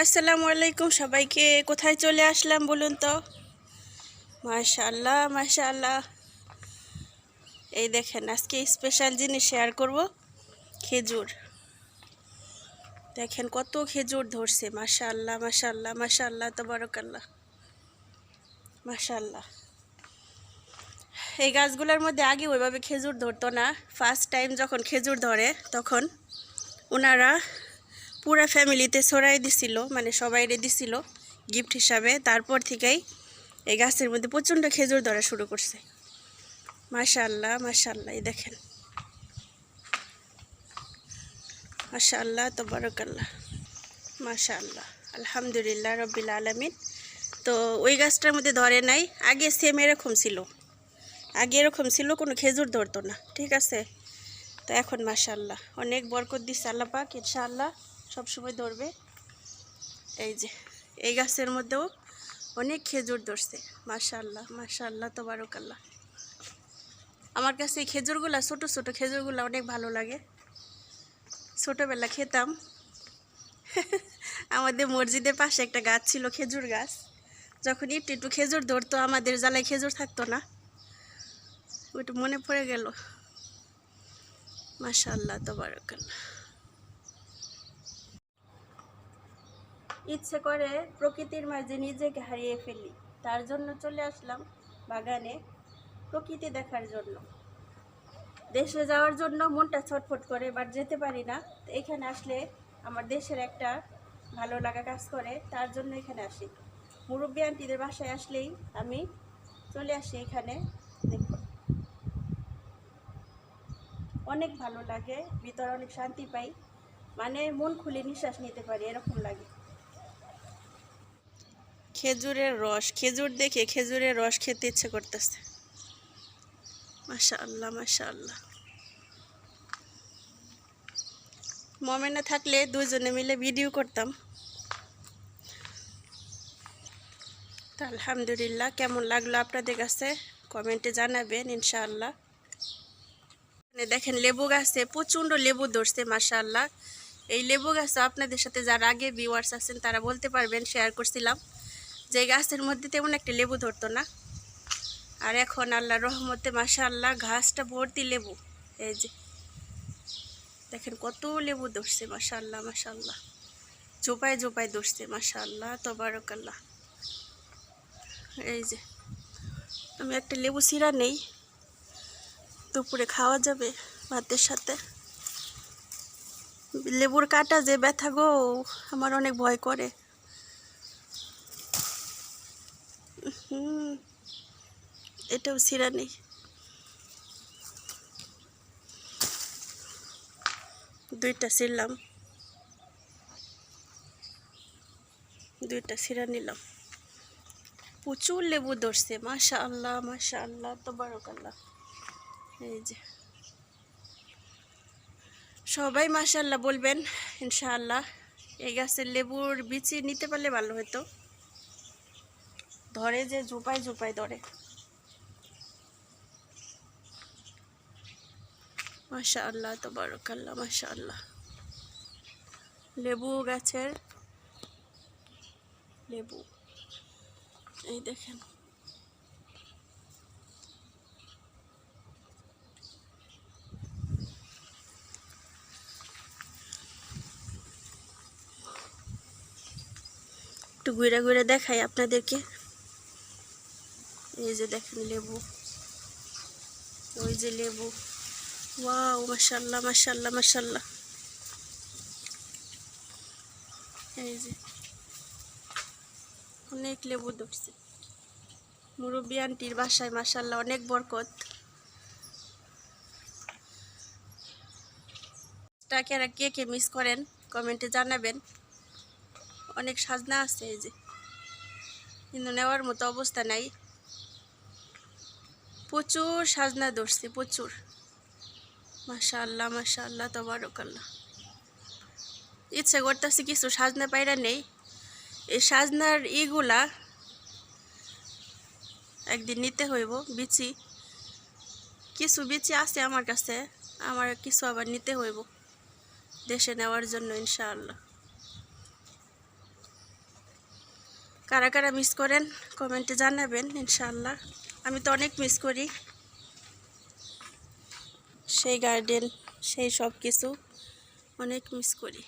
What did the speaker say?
আসসালামু আলাইকুম সবাইকে। কোথায় চলে আসলাম বলুন তো? মাশাআল্লাহ মাশাআল্লাহ। এই দেখেন, আজকে স্পেশাল জিনিস শেয়ার করব। খেজুর দেখেন, কত খেজুর ধরছে। মাশাআল্লাহ মাশাআল্লাহ মাশাআল্লাহ তাবারাকাল্লাহ মাশাআল্লাহ। এই গাছগুলোর মধ্যে আগে ওইভাবে খেজুর ধরতো না। ফার্স্ট টাইম যখন খেজুর ধরে তখন ওনারা পুরা ফ্যামিলিতে ছড়াই দিছিল, মানে সবাইরে দিছিল গিফট হিসাবে। তারপর থেকেই এই গাছের মধ্যে প্রচণ্ড খেজুর ধরা শুরু করছে। মাশাআল্লাহ মাশাআল্লাহ। এই দেখেন, মাশাআল্লাহ তাবারাকাল্লাহ মাশাআল্লাহ। আলহামদুলিল্লাহ রব্বিল আলামিন। তো ওই গাছটার মধ্যে ধরে নাই। আগে সেম এরকম ছিল, কোনো খেজুর ধরতো না, ঠিক আছে? তো এখন মাশাআল্লাহ অনেক বরকত দিচ্ছে আল্লাহ পাক, ইনশাআল্লাহ সবসময় ধরবে। এই যে এই গাছের মধ্যেও অনেক খেজুর ধরছে। মাশাআল্লাহ মাশাআল্লাহ তাবারাকাল্লাহ। আমার কাছে এই খেজুরগুলা, ছোটো ছোটো খেজুরগুলা অনেক ভালো লাগে। ছোটোবেলা খেতাম। আমাদের মসজিদের পাশে একটা গাছ ছিল, খেজুর গাছ। যখন একটু একটু খেজুর ধরতো, আমাদের জ্বালায় খেজুর থাকতো না, ওইটা মনে পড়ে গেল। মাশাআল্লাহ তাবারাকাল্লাহ। ইচ্ছে করে প্রকৃতির মাঝে নিজেকে হারিয়ে ফেলি, তার জন্য চলে আসলাম বাগানে প্রকৃতি দেখার জন্য। দেশে যাওয়ার জন্য মনটা ছটফট করে, বাট যেতে পারি না। তো এখানে আসলে আমার দেশের একটা ভালো লাগা কাজ করে, তার জন্য এখানে আসি। মুরব্বী আন্টিদের বাসায় আসলেই আমি চলে আসি এখানে। দেখুন, অনেক ভালো লাগে, ভিতরে অনেক শান্তি পাই, মানে মন খুলে নিঃশ্বাস নিতে পারি, এরকম লাগে। খেজুরের রস, খেজুর দেখে খেজুরের রস খেতে ইচ্ছে করতেছে। মাশাআল্লাহ মাশাআল্লাহ। মমেনা থাকলে দুইজনে মিলে ভিডিও করতাম। তো আলহামদুলিল্লাহ, কেমন লাগলো আপনাদের কাছে কমেন্টে জানাবেন ইনশাআল্লাহ। দেখেন, লেবু গাছে প্রচণ্ড লেবু ধরছে মাশাআল্লাহ। এই লেবু গাছে আপনাদের সাথে যারা আগে ভিউয়ার্স আছেন তারা বলতে পারবেন, শেয়ার করছিলাম যে গাছের মধ্যে তেমন একটা লেবু ধরতো না। আর এখন আল্লাহর রহমতে মাশাআল্লাহ গাছটা ভর্তি লেবু। এই যে দেখেন কত লেবু ধরছে মাশাআল্লাহ মাশাআল্লাহ। জোপায় জোপায় ধরছে মাশাআল্লাহ তাবারাকাল্লাহ। এই যে আমি একটা লেবু ছিঁড়া নেই, দুপুরে খাওয়া যাবে ভাতের সাথে। লেবুর কাটা যে ব্যথা গো, আমার অনেক ভয় করে। এটাও ছিঁড়া নেই। দুইটা ছিঁড়লাম, দুইটা ছিঁড়া নিলাম। প্রচুর লেবু ধরছে মাশাআল্লাহ মাশাআল্লাহ তাবারাকাল্লাহ। এই যে সবাই মাশাআল্লাহ বলবেন ইনশাআল্লাহ। এই গাছের লেবুর বিচি নিতে পারলে ভালো হতো, ধরে যে ঝোপায় ঝোপায় ধরে। মাশাআল্লাহ তাবারাকাল্লাহ মাশাআল্লাহ। লেবু গাছের লেবু, এই দেখেন। একটু ঘুরে ঘুরে দেখাই আপনাদেরকে। এই যে দেখেন লেবু, ওই যে লেবু। ওয়াও মাশাআল্লাহ মাশাআল্লাহ মাশাআল্লাহ। এই যে অনেক লেবু ধরছে। মুরব্বী আন্টির বাসায় মাশাআল্লাহ অনেক বরকত। তাকে আর কে কে মিস করেন কমেন্টে জানাবেন। অনেক সাজনা আছে এই যে, কিন্তু নেওয়ার মতো অবস্থা নাই। প্রচুর সাজনা ধরছে, প্রচুর। মাশাআল্লাহ মাশাআল্লাহ তাবারাকাল্লাহ। ইচ্ছে করতেছে কিছু সাজনা পায়রা নেই। এই সাজনার ইগুলা একদিন নিতে হইব বিচি। কিছু বিচি আছে আমার কাছে, আমার কিছু আবার নিতে হইব দেশে নেওয়ার জন্য ইনশাআল্লাহ। কারা কারা মিস করেন কমেন্টে জানাবেন ইনশাআল্লাহ। আমি তো অনেক মিস করি সেই গার্ডেন, সেই সব কিছু অনেক মিস করি।